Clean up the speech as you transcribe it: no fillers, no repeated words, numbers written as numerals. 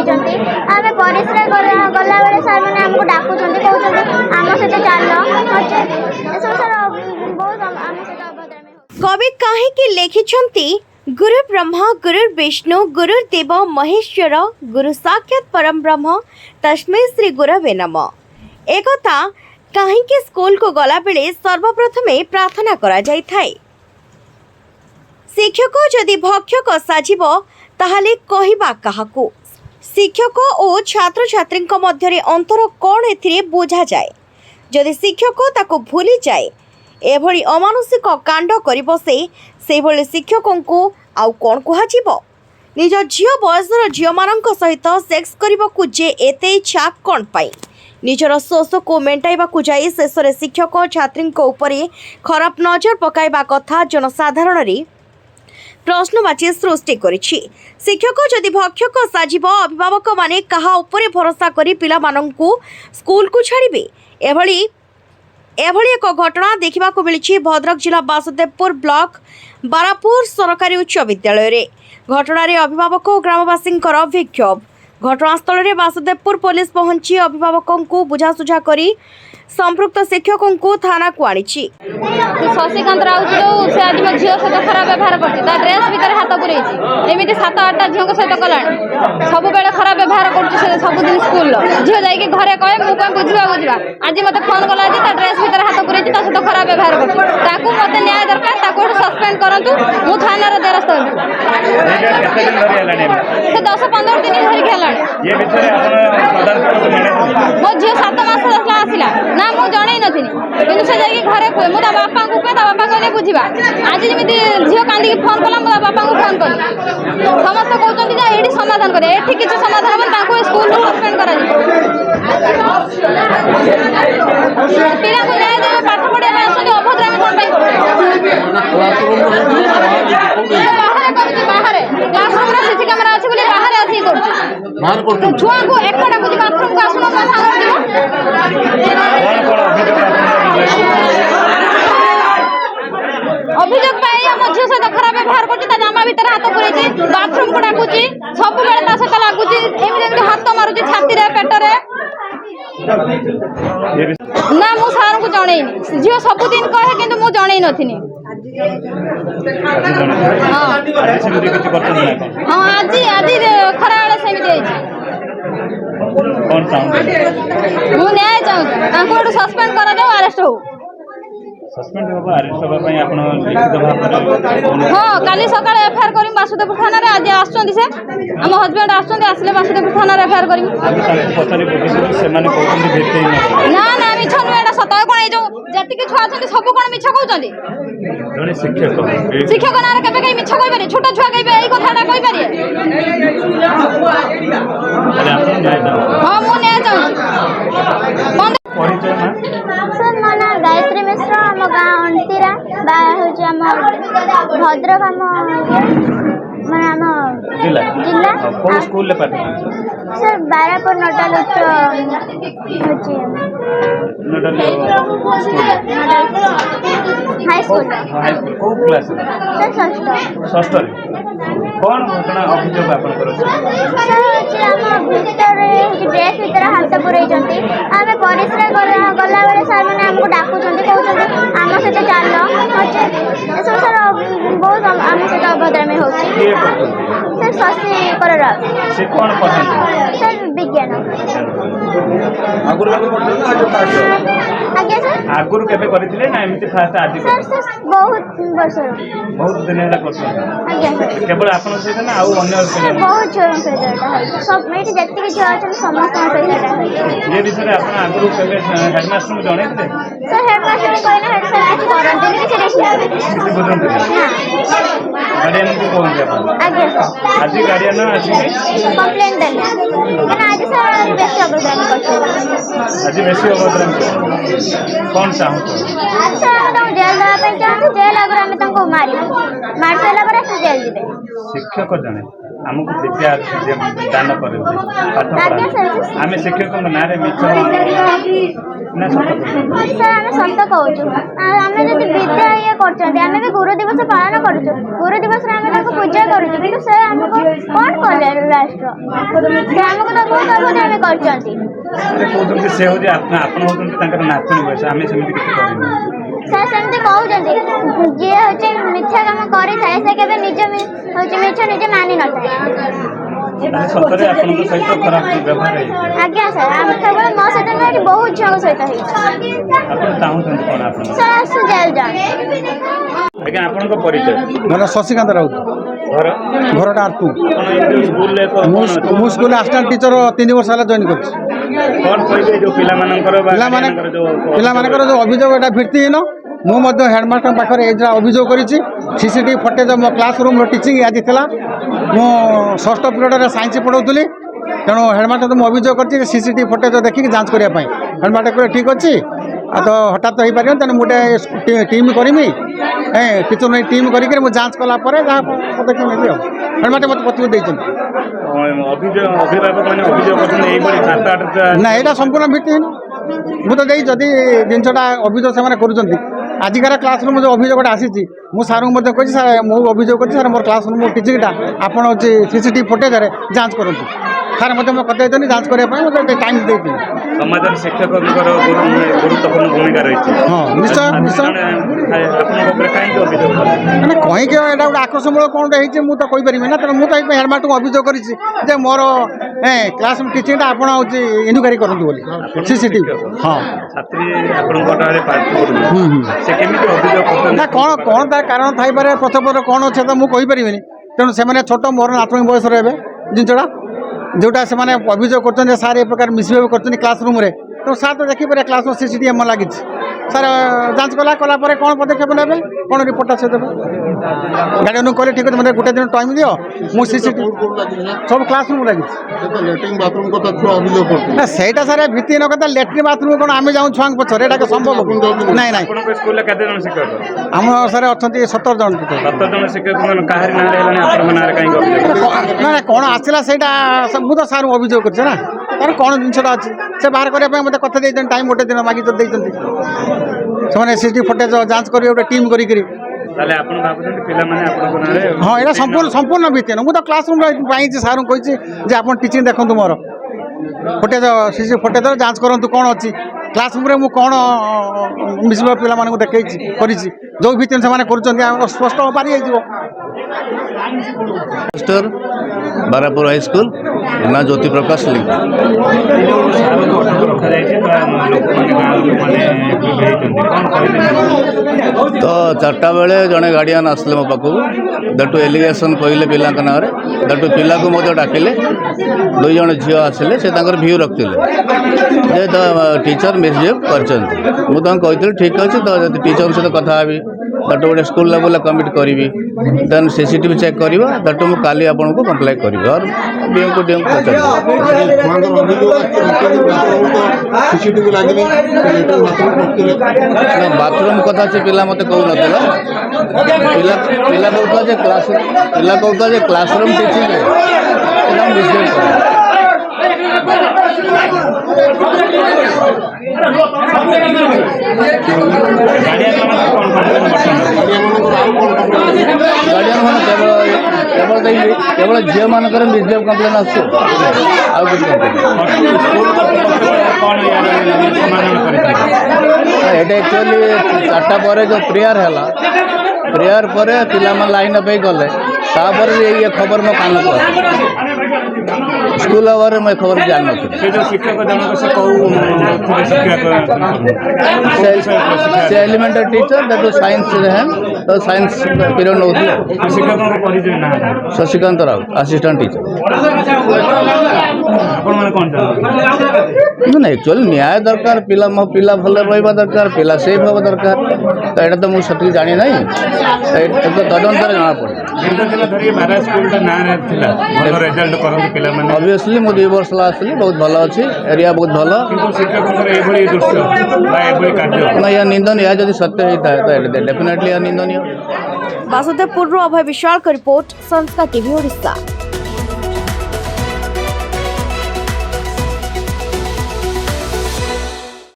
पुरेइछन्ति आमे परिश्रा गला बेले सर माने हमको डाकुछन्ति कहउछन्ति आम सहित चल एसब सर बहुत आम सहित अभद्रामी कवि काहेकि लेखिछन्ति गुरु ब्रह्मा गुरु विष्णु गुरुदेव महेश्वर गुरु साक्षात परम ब्रह्म तस्मै श्री गुरवे नमः एकथा काहेकि स्कूल को गला बेले सर्वप्रथमे प्रार्थना करा जाय थाए। शिक्षक जदि भक्षक साजिब ताहाले कहिबा काहाकू शिक्षक और छात्र छात्री मध्य अंतर कौन एथिरे बुझा जाए जदि शिक्षक ताको भूली जाए एभली अमानुषिक कांड कर बसे से भली शिक्षकों को आउ कौन कहुब निज झील बयसर झील मान सहित सेक्स करने को जे एते इच्छा कौन पाई निजर शोष को मेटाइबा जाई शेष शिक्षक छात्री उपरे खराब नजर पकाइबा कथा जनसाधारण प्रश्नवाची सृष्टि करिछि। शिक्षक जदि भक्षक साजिब अभिभावक माने कहा उपरे भरोसा करी पिला मानंकु स्कूल को छाड़िबे एभली एक घटना देखा मिली भद्रक जिला बासुदेवपुर ब्लॉक बारापुर सरकारी उच्च विद्यालय रे घटना अभिभावक और ग्रामवासी विक्षोभ घटनास्थल में बासुदेवपुर पुलिस पहुंची अभिभावकों को बुझासुझा करी संपृक्त शिक्षकों को थाना को आनी शशिकांत राउत जो से आज मो झील सहित खराब व्यवहार करती ड्रेस भितर हाथ पुरई एमती 7-8टा झील सहित कला सब बेले खराब व्यवहार कर सबुदिन स्कूल झील जाकि घरे कहे मुझे बुझा बुझा आज मत फोन कला ड्रेस भितर हाथ पुरई सहित खराब व्यवहार कर मत न्याय दरकार सस्पेंड करूँ मु थाना द्वारस्थ से 10-15 दिन धरिक है मो झील 7 मास आसला ना मु जन नी कि से जाकि घरे कहे मुझे बापा को कहे बापा कहले बुझा आज जमी झील कांदी फोन कला मुझे बापा को फोन कली समस्त कहते ये समाधान करे ये किसी समाधान हम स्कूल सस्पेंड कर पिला को न्याय देवे पाठ पढ़ा अभद्रामी कौन बाहर क्लासरूम सीसी कैमेरा अच्छी बाहर आसिक छुआ को एक बाथरूम को आसुन अभियोग आम झील सहित खराब व्यवहार कर जामा भितर हाथ पुरई बाथरूम को डाकुची सब बेले सहित लगुच एमती हाथ मारुची छाती पेटरे ना मु सार को जनईनी झील सबुदिन कहे कि मु जनई नी हाँ आज खरा बेले सेमती मु न्याय चाहूँ सस्पेंड कर अरेस्ट हो हाँ काली सका एफआईआर कर बासुदेवपुर थाना आज आम हजबैंड आसले बासुदेवपुर थाना एफआईआर कर ना ना मिछ नुह सत कौन जी छुआ सब कौन मिछ कहते शिक्षक ना के मिछ कही छोट छुआ कहे यही कथा कहीपर हाँ मु न्याय चाहूँ सर मो ना गायत्री मिश्र आम गाँ अंटीरा आम भद्रक आम जिला सर बारापुर नोटाल उच्च हाई स्कूल सर षष्ठ कौन घटना अभियोग ड्रेस भितर हाथ पुरई आम परिश्रा गला बेले सर मैंने हमको डाकुछन्ति कहउछन्ति आम सहित चल एसब सर बहुत आम सहित अभद्रामी होछि सर शशिकर राउत से कौन पढ़ाई सर विज्ञान आज्ञा सर आगुरु केबे करथिले ना एमती फास्ट आज सर बहुत वर्ष बहुत दिन ହେଲା करछ आज्ञा सर केवल आपन सहित ना आउ अन्य बहुत छोर सहित सब मेटी जति कि झियो अछन समस्त सहित ये विषय आपन आगुरु केबे हेडमास्टर को जणैते सर हेडमास्टर कहना हेड सर आज करंती कि किसी बुझंते गार्डियन को कोन जे आज्ञा सर आज गार्डियन आज कंप्लेंट देले मैंने आज सर बेसी अभद्रामी करछ आज बेसी अभद्रामी कौन चाहूँ सर हम जेल देवा चाहूँ जेल अगर आम मार सारा पर से जेल जी शिक्षक जने आमको विद्या दान कर आम शिक्षक ना मिछ ना सर आम सत कहूँ आम जब विद्या ये कर गुरु दिवस पालन करुँ गुरु दिवस पूजा करुँ कि से आमको कौन कले ରାଷ୍ଟ୍ର ସେ ଆମକୁ ତ ବହୁତ ଅବଦାନ କରିଛନ୍ତି। କହୁଛନ୍ତି ସେ ହଉଛି ଆପଣ ହଉଛନ୍ତି ତାଙ୍କର ନାତୁଣୀ ବୟସ, ଆମେ ସେମିତି କିଛି କରିନୁ। ସାର୍ ସେମିତି କହୁଛନ୍ତି, ଯିଏ ହଉଛି ମିଥ୍ୟା କାମ କରିଥାଏ ସେ କେବେ ନିଜ ହଉଛି ମିଛ ନିଜେ ମାନି ନଥାଏ। ସତରେ ଆପଣଙ୍କ ସହିତ ଖରାପ ବ୍ୟବହାର ହେଇଛି? ଆଜ୍ଞା ସାର୍, ଆମେ କେବଳ ମୋ ସହିତ ନୁହେଁ, ଏଠି ବହୁତ ଝିଅଙ୍କ ସହିତ ହେଇଛି। ଆପଣ ଚାହୁଁଛନ୍ତି କଣ ଆପଣ? ସାର୍ ଆସୁ ଜେଲ୍ ଯାଅ। ଆଜ୍ଞା ଆପଣଙ୍କ ପରିଚୟ? ମୋର ଶଶିକାନ୍ତ ରାଉତ, ଘର? ଘରଟା ଆର୍ଟୁ। ଆପଣ ଏଇ ଯୋଉ ସ୍କୁଲରେ ମୁଁ ସ୍କୁଲରେ ଆସିଷ୍ଟାଣ୍ଟ ଟିଚର 3 ବର୍ଷ ହେଲା ଜଏନ୍ କରିଛି। କଣ କହିବେ ଯୋଉ ପିଲାମାନଙ୍କର ବା ପିଲାମାନେ ଗାର୍ଡିଆନଙ୍କର ଯୋଉ ପିଲାମାନଙ୍କର ଯେଉଁ ଅଭିଯୋଗ ଏଇଟା ଭିତ୍ତିହୀନ। ମୁଁ ମଧ୍ୟ ହେଡ଼ମାଷ୍ଟର ପାଖରେ ଏଇଟା ଅଭିଯୋଗ କରିଛି। ସିସିଟିଭି ଫଟେଜ୍ ମୋ କ୍ଲାସ୍ ରୁମ୍ର ଟିଚିଂ ଆଜି ଥିଲା। ମୁଁ ଷଷ୍ଠ ପିରିୟଡ଼ରେ ସାଇନ୍ସ ପଢ଼ାଉଥିଲି, ତେଣୁ ହେଡ଼ମାଷ୍ଟର ମୁଁ ଅଭିଯୋଗ କରିଛି ସିସିଟିଭି ଫଟେଜ୍ ଦେଖିକି ଯାଞ୍ଚ କରିବା ପାଇଁ। ହେଡ଼ମାଷ୍ଟର କହିଲେ ଠିକ୍ ଅଛି, ଆଉ ତ ହଠାତ୍ ତ ହେଇପାରିବନି, ତେଣୁ ମୁଁ ଗୋଟେ ଟିମ୍ କରିମି, ଟିଚର ନେଇ ଟିମ୍ କରିକି ମୁଁ ଯାଞ୍ଚ କଲା ପରେ ଯାହା ପଦକ୍ଷେପ ନେବି ଆଉ। ହେଡ଼ମାଷ୍ଟର ମୋତେ ପ୍ରତିଭୂତି ଦେଇଛନ୍ତି। ଅଭିଭାବକ ମାନେ ଅଭିଯୋଗ କରୁଛନ୍ତି ଏଇଭଳି 7-8ଟା। ନା ଏଇଟା ସମ୍ପୂର୍ଣ୍ଣ ଭିତ୍ତିହୀନ। ମୁଁ ତ ଦେଇ ଯଦି ଜିନିଷଟା ଅଭିଯୋଗ ସେମାନେ କରୁଛନ୍ତି, ଆଜିକାର କ୍ଲାସ୍ ରୁମ୍ ଯେଉଁ ଅଭିଯୋଗଟା ଆସିଛି, ମୁଁ ସାର୍ଙ୍କୁ ମଧ୍ୟ କହିଛି, ସାର୍ ମୁଁ ଅଭିଯୋଗ କରିଛି, ସାର୍ ମୋର କ୍ଲାସ୍ ରୁମ୍ ଟିଚିଂଟା ଆପଣ ହେଉଛି ସିସିଟିଭି ଫୁଟେଜରେ ଯାଞ୍ଚ କରନ୍ତୁ। ସାର୍ ମଧ୍ୟ ମୋ କଥା ଦେଇଛନ୍ତି ଯାଞ୍ଚ କରିବା ପାଇଁ, ମୋତେ ଟାଇମ୍ ଦେଇଥିଲି। ସମାଜରେ ଶିକ୍ଷକଙ୍କର ଗୁରୁତ୍ୱପୂର୍ଣ୍ଣ ଭୂମିକା ରହିଛି। ହଁ ନିଶ୍ଚୟ ନିଶ୍ଚୟ। ଆପଣଙ୍କ ଉପରେ କାହିଁକି ଅଭିଯୋଗ କଲେ? ମାନେ କହିକି ଏଇଟା ଗୋଟେ ଆକ୍ରୋଶମୂଳକ କ'ଣଟା ହେଇଛି ମୁଁ ତ କହିପାରିବି ନା, ତେଣୁ ମୁଁ ତ ଏଇଥିପାଇଁ ହେଡ଼ମାଷ୍ଟରଙ୍କୁ ଅଭିଯୋଗ କରିଛି ଯେ ମୋର କ୍ଲାସ୍ ରୁମ୍ ଟିଚିଂଟା ଆପଣ ହେଉଛି ଇନକ୍ୱାରି କରନ୍ତୁ ବୋଲି। ସିସିଟିଭି ହଁ ଛାତ୍ରୀ ଆପଣଙ୍କ ଠାରେ ପାଠ ପଢୁଛି, ସେ କେମିତି ଅଭିଯୋଗ କରୁଛନ୍ତି? ନା କ'ଣ ତା କାରଣ ଥାଇପାରେ, ପଛପଟରେ କ'ଣ ଅଛି ତ ମୁଁ କହିପାରିବିନି। ତେଣୁ ସେମାନେ ଛୋଟ, ମୋର ନାତୁଣୀ ବୟସର ହେବେ ଜିନିଷଟା, ଯେଉଁଟା ସେମାନେ ଅଭିଯୋଗ କରୁଛନ୍ତି ସାର୍ ଏ ପ୍ରକାର ମିସବିହେଭ୍ କରୁଛନ୍ତି କ୍ଲାସ୍ ରୁମ୍ରେ। ତେଣୁ ସାର୍ ତ ଦେଖିପାରିବେ କ୍ଲାସ୍ ରୁମ୍ ସିସିଟିଭି ଆମର ଲାଗିଛି। ସାର୍ ଯାଞ୍ଚ କଲା ପରେ କ'ଣ ପଦକ୍ଷେପ ନେବେ, କ'ଣ ରିପୋର୍ଟଟା ସେ ଦେବେ। ଗାର୍ଡ଼ିଆନକୁ କହିଲେ ଠିକ୍ ଅଛି, ମୋତେ ଗୋଟେ ଦିନ ଟାଇମ୍ ଦିଅ, ମୁଁ ସିସିଟିଭି ସବୁ କ୍ଲାସ୍ ରୁମ୍ ଲାଗିଛି। ନା ସେଇଟା ସାର୍ ଭିତ୍ତିହୀନ କଥା। ଲ୍ୟାଟ୍ରିନ୍ ବାଥରୁମ୍ କ'ଣ ଆମେ ଯାଉଁ ଛୁଆଙ୍କ ପଛରେ, ଏଇଟା ସମ୍ଭବ? ନାଇଁ ନାଇଁ। ଆପଣଙ୍କ ସ୍କୁଲରେ କେତେ ଜଣ ଶିକ୍ଷକ? ଆମ ସାର୍ ଅଛନ୍ତି 17 ଜଣ। 17 ଜଣ ଶିକ୍ଷକ କାହାରି ନାଁରେ ହେଲାଣି, ଆପଣଙ୍କ ନାଁରେ କାହିଁକି ଅଭିଯୋଗ? ନା କ'ଣ ଆସିଲା ସେଇଟା ମୁଁ ତ ସାର୍ଙ୍କୁ ଅଭିଯୋଗ କରିଛି ନା, ତାର କ'ଣ ଜିନିଷଟା ଅଛି ସେ ବାହାର କରିବା ପାଇଁ ମୋତେ କଥା ଦେଇଛନ୍ତି, ଟାଇମ୍ ଗୋଟେ ଦିନ ମାଗି ଦେଇଛନ୍ତି। ସେମାନେ ସିସିଟିଭି ଫୁଟେଜ୍ ଯାଞ୍ଚ କରିବେ ଗୋଟେ ଟିମ୍ କରିକିରି। ତାହେଲେ ଆପଣ ଭାବୁଛନ୍ତି ପିଲାମାନେ ଆପଣଙ୍କ ନାଁରେ? ହଁ ଏଇଟା ସମ୍ପୂର୍ଣ୍ଣ ଭିତ୍ତିହୀନ। ମୁଁ ତ କ୍ଲାସ୍ ରୁମ୍ ପାଇଛି, ସାର୍ଙ୍କୁ କହିଛି ଯେ ଆପଣ ଟିଚିଂ ଦେଖନ୍ତୁ, ମୋର ଫୁଟେଜ୍ ସିସିଟିଭି ଫୁଟେଜ୍ ଯାଞ୍ଚ କରନ୍ତୁ କ'ଣ ଅଛି କ୍ଲାସ୍ ରୁମ୍ରେ, ମୁଁ କ'ଣ ମିଶିବା ପିଲାମାନଙ୍କୁ ଦେଖେଇଛି କରିଛି, ଯେଉଁ ଭିତ୍ତିରେ ସେମାନେ କରୁଛନ୍ତି ଆମର ସ୍ପଷ୍ଟ ପାରି ହେଇଯିବ। बारापुर हाई स्कूल ना ज्योति प्रकाश लिंग। तो 4टा बेले जड़े गार्डियन आसले मो पाक दटू एलिगेसन कहले पिला ना दटू पिला को डाकिले 2 जन झील आसिले से भ्यू रखते जे टीचर मिसबिहेव कर मुझे ठीक अच्छे तो टीचर सहित कथा दटू गोटे स्कूल लेवल कमिट करी देन सीसीटीवी चेक करवा दटू मुझे काली आपन को कम्प्लेन करी और डीएम को बाथरूम कथा से पिला मत कहून पिला कहता क्लासरूम टीचिंग केवल झील मानक मिसबिहेव कम्प्लेन आसो एक्चुअली 4टा पर जो प्रेयर है प्रेयर पर पिला लाइन अप गले तापर ये खबर मो कान को स्कूल आवर में खबर जान से एलिमेंटरी टीचर दैट साइंस है तो साइंस पीरियड नौ शशिकांत राउत असिस्टेंट टीचर ना एक्चुअली न्याय दरकार पिला मो पिला भल रहा दरकार पिला सेफ हवा दरकार तो यहाँ तो मुझे सठी जानी ना तदंतर जना पड़े ऑब्वियसली मुझे 2 वर्ष आसली बहुत भल अच्छी एरिया बहुत भल ना यह निंदन यह जब सत्य होता है तो डेफिनेटली यह निंदनीय। वासुदेवपुर अभय विशाल का रिपोर्ट संस्कार टीवी ओडिशा।